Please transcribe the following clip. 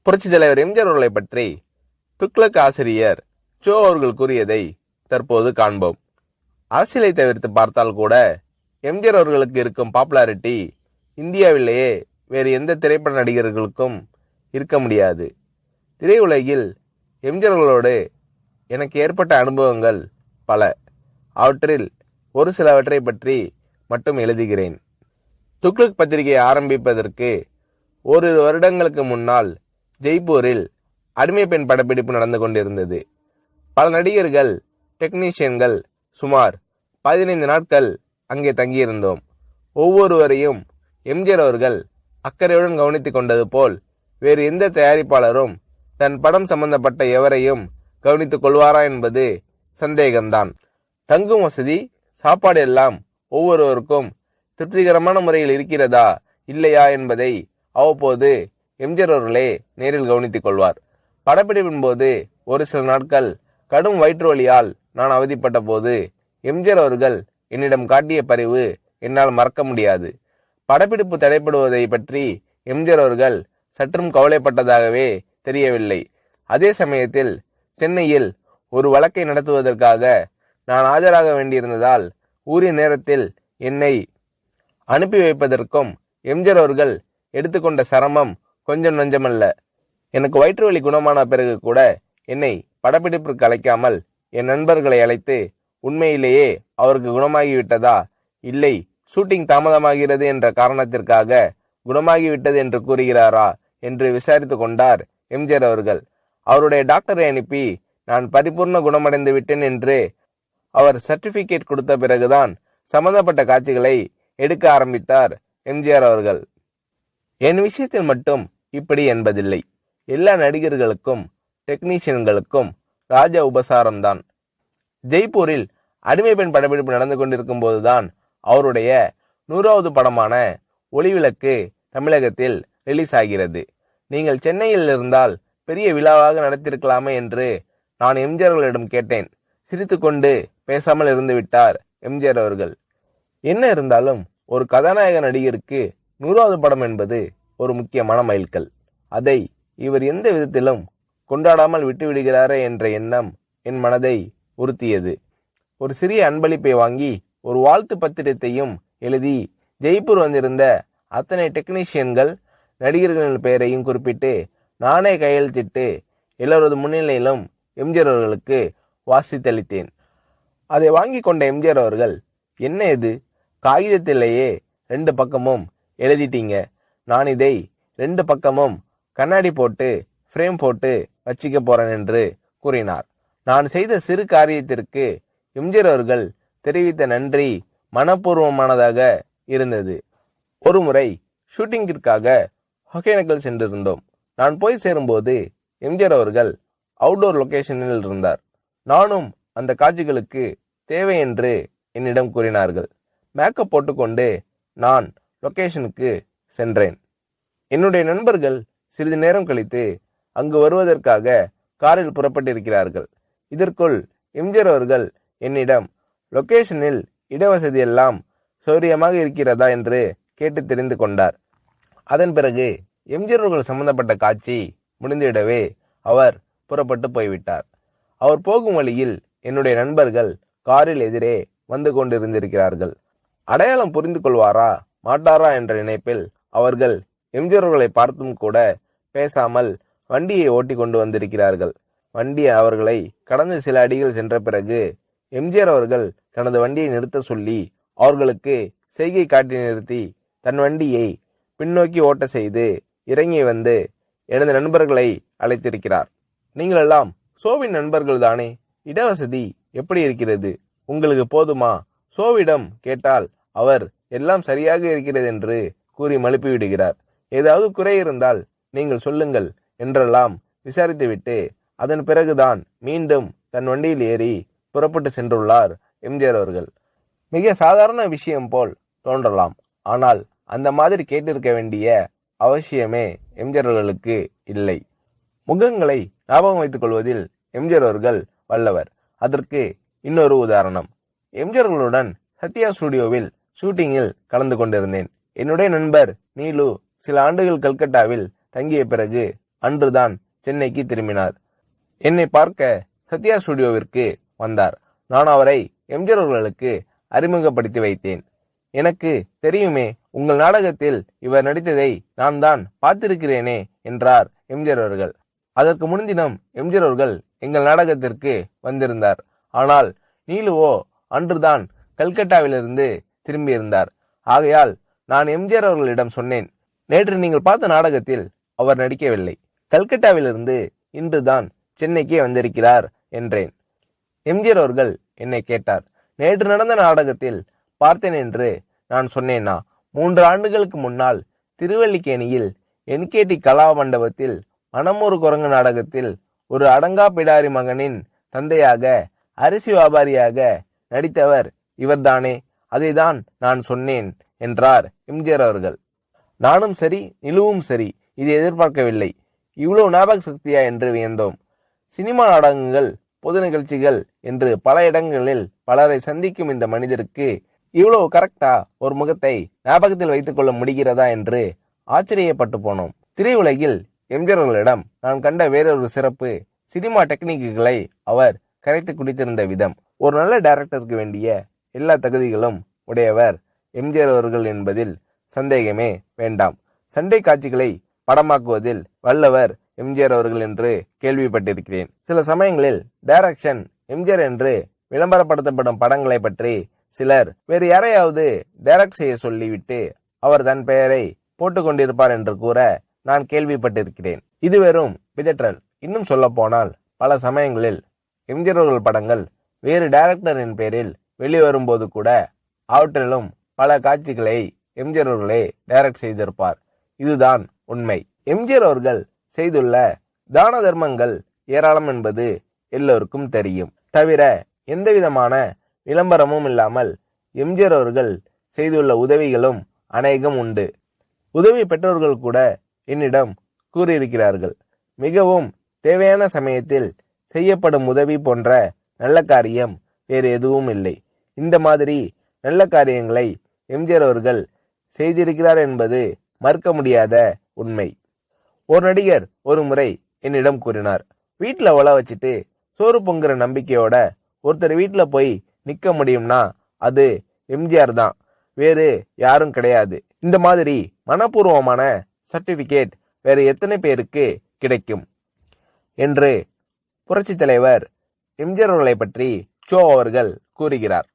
புரட்சி தலைவர் எம்ஜிஆர் அவர்களை பற்றி துக்ளக் ஆசிரியர் சோ அவர்கள் கூறியதை தற்போது காண்போம். அரசியலை தவிர்த்து பார்த்தால் கூட எம்ஜிஆர் அவர்களுக்கு இருக்கும் பாப்புலாரிட்டி இந்தியாவிலேயே வேறு எந்த திரைப்பட நடிகர்களுக்கும் இருக்க முடியாது. திரையுலகில் எம்ஜிஆர் அவர்களோடு எனக்கு ஏற்பட்ட அனுபவங்கள் பல. அவற்றில் ஒரு சிலவற்றை பற்றி மட்டும் எழுதுகிறேன். துக்ளக் பத்திரிகை ஆரம்பிப்பதற்கு ஓரிரு வருடங்களுக்கு முன்னால் ஜெய்ப்பூரில் அடிமை பெண் படப்பிடிப்பு நடந்து கொண்டிருந்தது. பல நடிகர்கள், டெக்னீஷியன்கள் சுமார் 15 நாட்கள் அங்கே தங்கியிருந்தோம். ஒவ்வொருவரையும் எம்ஜிஆர் அவர்கள் அக்கறையுடன் கவனித்துக் கொண்டது போல் வேறு எந்த தயாரிப்பாளரும் தன் படம் சம்பந்தப்பட்ட எவரையும் கவனித்துக் கொள்வாரா என்பது சந்தேகம்தான். தங்கும் வசதி, சாப்பாடு எல்லாம் ஒவ்வொருவருக்கும் திருப்திகரமான முறையில் இருக்கிறதா இல்லையா என்பதை அவ்வப்போது எம்ஜிஆர் அவர்களே நேரில் கவனித்துக் கொள்வார். படப்பிடிப்பின் போது ஒரு சில நாட்கள் கடும் வயிற்று வலியால் நான் அவதிப்பட்ட போது எம்ஜிஆர் அவர்கள் என்னிடம் காட்டிய பரிவு என்னால் மறக்க முடியாது. படப்பிடிப்பு தடைப்படுவதை பற்றி எம்ஜிஆர் அவர்கள் சற்றும் கவலைப்பட்டதாகவே தெரியவில்லை. அதே சமயத்தில் சென்னையில் ஒரு வழக்கை நடத்துவதற்காக நான் ஆஜராக வேண்டியிருந்ததால் உரிய நேரத்தில் என்னை அனுப்பி வைப்பதற்கும் எம்ஜிஆர் அவர்கள் எடுத்துக்கொண்ட சிரமம் கொஞ்சம் நஞ்சமல்ல. எனக்கு வயிற்று வலி குணமான பிறகு கூட என்னை படப்பிடிப்பிற்கு அழைக்காமல் என் நண்பர்களை அழைத்து உண்மையிலேயே அவருக்கு குணமாகிவிட்டதா, இல்லை ஷூட்டிங் தாமதமாகிறது என்ற காரணத்திற்காக குணமாகிவிட்டது என்று கூறுகிறாரா என்று விசாரித்து கொண்டார் எம்ஜிஆர் அவர்கள். அவருடைய டாக்டரை அனுப்பி நான் பரிபூர்ண குணமடைந்து விட்டேன் என்று அவர் சர்டிபிகேட் கொடுத்த பிறகுதான் சம்பந்தப்பட்ட காட்சிகளை எடுக்க ஆரம்பித்தார் எம்ஜிஆர் அவர்கள். என் விஷயத்தில் மட்டும் இப்படி என்பதில்லை. எல்லா நடிகர்களுக்கும் டெக்னீஷியன்களுக்கும் ராஜ உபசாரம்தான். ஜெய்ப்பூரில் அடிமை பெண் படப்பிடிப்பு நடந்து கொண்டிருக்கும் போதுதான் அவருடைய 100வது படமான ஒளிவிளக்கு தமிழகத்தில் ரிலீஸ் ஆகிறது. நீங்கள் சென்னையில் இருந்தால் பெரிய விழாவாக நடத்திருக்கலாமே என்று நான் எம்ஜிஆர் அவர்களிடம் கேட்டேன். சிரித்துக்கொண்டு பேசாமல் இருந்து விட்டார் எம்ஜிஆர் அவர்கள். என்ன இருந்தாலும் ஒரு கதாநாயக நடிகருக்கு 100வது படம் என்பது ஒரு முக்கியமான மைல்கல். அதை இவர் எந்த விதத்திலும் கொண்டாடாமல் விட்டுவிடுகிறாரே என்ற எண்ணம் என் மனதை உறுத்தியது. ஒரு சிறிய அன்பளிப்பை வாங்கி ஒரு வாழ்த்து பத்திரத்தையும் எழுதி ஜெய்ப்பூர் வந்திருந்த அத்தனை டெக்னீஷியன்கள், நடிகர்களின் பெயரையும் குறிப்பிட்டு நானே கையெழுத்திட்டு எல்லோரது முன்னிலையிலும் எம்ஜிஆர் அவர்களுக்கு வாசித்தளித்தேன். அதை வாங்கி கொண்ட எம்ஜிஆர் அவர்கள், என்ன இது, காகிதத்திலேயே 2 பக்கமும் எழுதிட்டீங்க, நான் இதை 2 பக்கமும் கண்ணாடி போட்டு ஃப்ரேம் போட்டு வச்சிக்க போறேன் என்று கூறினார். நான் செய்த சிறு காரியத்திற்கு எம்ஜிஆர் அவர்கள் தெரிவித்த நன்றி மனப்பூர்வமானதாக இருந்தது. ஒரு முறை ஷூட்டிங்கிற்காக ஒகேனக்கல் சென்றிருந்தோம். நான் போய் சேரும்போது எம்ஜிஆர் அவர்கள் அவுட்டோர் லொகேஷனில் இருந்தார். நானும் அந்த காட்சிகளுக்கு தேவை என்று என்னிடம் கூறினார்கள். மேக்கப் போட்டுக்கொண்டு நான் லொகேஷனுக்கு சென்றேன். என்னுடைய நண்பர்கள் சிறிது நேரம் கழித்து அங்கு வருவதற்காக காரில் புறப்பட்டிருக்கிறார்கள். இதற்குள் எம்ஜிஆர் அவர்கள் என்னிடம் லொகேஷனில் இடவசதி எல்லாம் சௌரியமாக இருக்கிறதா என்று கேட்டு தெரிந்து கொண்டார். அதன் பிறகு எம்ஜிஆர் அவர்கள் சம்பந்தப்பட்ட காட்சி முடிந்துவிடவே அவர் புறப்பட்டு போய்விட்டார். அவர் போகும் வழியில் என்னுடைய நண்பர்கள் காரில் எதிரே வந்து கொண்டிருந்திருக்கிறார்கள். அடையாளம் புரிந்து கொள்வாரா மாட்டாரா என்ற நினைப்பில் அவர்கள் எம்ஜிஆர் அவர்களை பார்த்தும் கூட பேசாமல் வண்டியை ஓட்டி கொண்டு வந்திருக்கிறார்கள். வண்டி அவர்களை கடந்து சில அடிகள் சென்ற பிறகு எம்ஜிஆர் அவர்கள் தனது வண்டியை நிறுத்த சொல்லி அவர்களுக்கு செய்கை காட்டி நிறுத்தி தன் வண்டியை பின்னோக்கி ஓட்ட செய்து இறங்கி வந்து எனது நண்பர்களை அழைத்திருக்கிறார். நீங்கள் எல்லாம் சோவின் நண்பர்கள் தானே, இடவசதி எப்படி இருக்கிறது, உங்களுக்கு போதுமா? சோவிடம் கேட்டால் அவர் எல்லாம் சரியாக இருக்கிறது என்று கூறி மழுப்பி விடுகிறார். ஏதாவது குறை இருந்தால் நீங்கள் சொல்லுங்கள் என்றெல்லாம் விசாரித்துவிட்டு அதன் பிறகுதான் மீண்டும் தன் வண்டியில் ஏறி புறப்பட்டு சென்றுள்ளார் எம்ஜிஆர் அவர்கள். மிக சாதாரண விஷயம் போல் தோன்றலாம், ஆனால் அந்த மாதிரி கேட்டிருக்க வேண்டிய அவசியமே எம்ஜிஆர் அவர்களுக்கு இல்லை. முகங்களை ஞாபகம் வைத்துக் கொள்வதில் எம்ஜிஆர் அவர்கள் வல்லவர். அதற்கு இன்னொரு உதாரணம். எம்ஜிஆர் அவர்களுடன் சத்யா ஸ்டுடியோவில் ஷூட்டிங்கில் கலந்து கொண்டிருந்தேன். என்னுடைய நண்பர் நீலு சில ஆண்டுகள் கல்கட்டாவில் தங்கிய பிறகு அன்றுதான் சென்னைக்கு திரும்பினார். என்னை பார்க்க சத்யா ஸ்டுடியோவிற்கு வந்தார். நான் அவரை எம்ஜிஆர் அவர்களுக்கு அறிமுகப்படுத்தி வைத்தேன். எனக்கு தெரியுமே, உங்கள் நாடகத்தில் இவர் நடித்ததை நான் தான் பார்த்திருக்கிறேனே என்றார் எம்ஜிஆர் அவர்கள். அதற்கு முன்தினம் எம்ஜிஆர் அவர்கள் எங்கள் நாடகத்திற்கு வந்திருந்தார். ஆனால் நீலுவோ அன்றுதான் கல்கட்டாவிலிருந்து திரும்பியிருந்தார். ஆகையால் நான் எம்ஜிஆர் அவர்களிடம் சொன்னேன், நேற்று நீங்கள் பார்த்த நாடகத்தில் அவர் நடிக்கவில்லை. கல்கட்டாவிலிருந்து இன்றுதான் சென்னைக்கே வந்திருக்கிறார் என்றேன். எம்ஜிஆர் அவர்கள் என்னை கேட்டார், நேற்று நடந்த நாடகத்தில் பார்த்தேன் என்று நான் சொன்னேனா? 3 ஆண்டுகளுக்கு முன்னால் திருவல்லிக்கேணியில் என்கேடி கலா மண்டபத்தில் மனமொரு குரங்கு நாடகத்தில் ஒரு அடங்கா பிடாரி மகனின் தந்தையாக அரிசி வியாபாரியாக நடித்தவர் இவர்தானே, அதைதான் நான் சொன்னேன் என்றார் எம்ஜிஆர் அவர்கள். நானும் சரி, நிலுவும் சரி, இதை எதிர்பார்க்கவில்லை. இவ்வளவு ஞாபக சக்தியா என்று வியந்தோம். சினிமா நாடகங்கள், பொது நிகழ்ச்சிகள் என்று பல இடங்களில் பலரை சந்திக்கும் இந்த மனிதருக்கு இவ்வளவு கரெக்டா ஒரு முகத்தை ஞாபகத்தில் வைத்துக் கொள்ள முடிகிறதா என்று ஆச்சரியப்பட்டு போனோம். திரையுலகில் எம்ஜிஆர் அவர்களிடம் நான் கண்ட வேறொரு சிறப்பு, சினிமா டெக்னிக்குகளை அவர் கரைத்து குடித்திருந்த விதம். ஒரு நல்ல டைரக்டருக்கு வேண்டிய எல்லா தகுதிகளும் உடையவர் எம்ஜிஆர் அவர்கள் என்பதில் சந்தேகமே வேண்டாம். சண்டை காட்சிகளை படமாக்குவதில் வல்லவர் எம்ஜிஆர் அவர்கள் என்று கேள்விப்பட்டிருக்கிறேன். சில சமயங்களில் டைரக்ஷன் எம்ஜிஆர் என்று விளம்பரப்படுத்தப்படும் படங்களை பற்றி சிலர் வேறு யாரையாவது டைரக்ட் செய்ய சொல்லிவிட்டு அவர் தன் பெயரை போட்டுக் கொண்டிருப்பார் என்று கூற நான் கேள்விப்பட்டிருக்கிறேன். இது வெறும் பிதற்றல். இன்னும் சொல்ல போனால் பல சமயங்களில் எம்ஜிஆர் அவர்கள் படங்கள் வேறு டைரக்டரின் பெயரில் வெளிவரும்போது கூட அவற்றிலும் பல காட்சிகளை எம்ஜிஆர் அவர்களே டைரக்ட் செய்திருப்பார். இதுதான் உண்மை. எம்ஜிஆர் அவர்கள் செய்துள்ள தான தர்மங்கள் ஏராளம் என்பது எல்லோருக்கும் தெரியும். தவிர எந்தவிதமான விளம்பரமும் இல்லாமல் எம்ஜிஆர் அவர்கள் செய்துள்ள உதவிகளும் அநேகம் உண்டு. உதவி பெற்றோர்கள் கூட என்னிடம் கூறியிருக்கிறார்கள். மிகவும் தேவையான சமயத்தில் செய்யப்படும் உதவி போன்ற நல்ல காரியம் வேறு எதுவும் இல்லை. இந்த மாதிரி நல்ல காரியங்களை எம்ஜிஆர் அவர்கள் செய்திருக்கிறார் என்பது மறுக்க முடியாத உண்மை. ஒரு நடிகர் ஒரு முறை என்னிடம் கூறினார், வீட்டுல ஒல வச்சுட்டு சோறு பொங்குற நம்பிக்கையோட ஒருத்தர் வீட்டுல போய் நிக்க முடியும்னா அது எம்ஜிஆர் தான், வேறு யாரும் கிடையாது. இந்த மாதிரி மனப்பூர்வமான சர்டிபிகேட் வேறு எத்தனை பேருக்கு கிடைக்கும் என்று புரட்சி தலைவர் எம்ஜிஆர் அவர்களை பற்றி சோ அவர்கள் கூறுகிறார்.